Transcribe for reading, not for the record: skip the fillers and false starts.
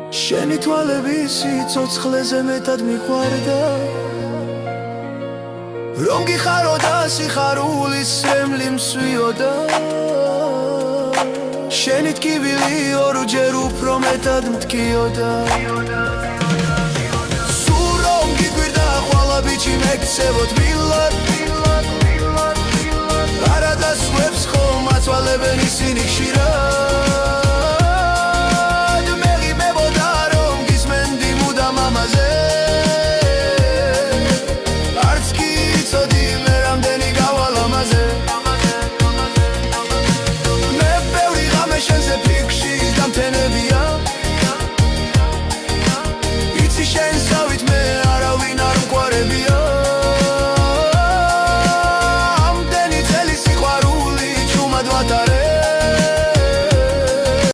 შენი თვალები სიცოცხლეზე მეტად მიყვარდა რომ გიხარო და სიხარულის სემლი მსვიოდა შენი ტკივილი ორჯერ უფრო მეტად მткиოდა სულ რომ გიგვირდა ხვალა ბიჭი მეკცევოთ მილად არა დასვებს ხომ აწვალებენ ისინი ხშირად